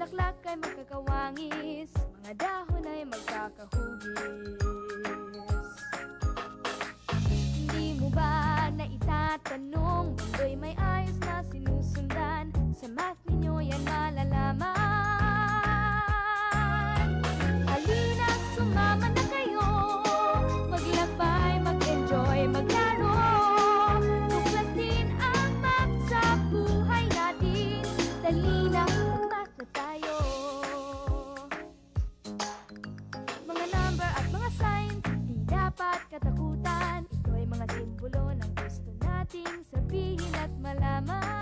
bulaklak ay magkakawangis, mga dahon ay magkakahugis. Hindi mo ba na itatanong, mundo'y may ayos na sinusundan, sa math ninyo yan malalaman. Halina, sumama na kayo, maglakbay, mag-enjoy, maglaro, tuklasin ang math sa buhay natin. Dali na, mag-math na tayo. Mga number at mga signs, di dapat katakutan. Ito ay mga simbolo ng gusto nating sabihin at malaman.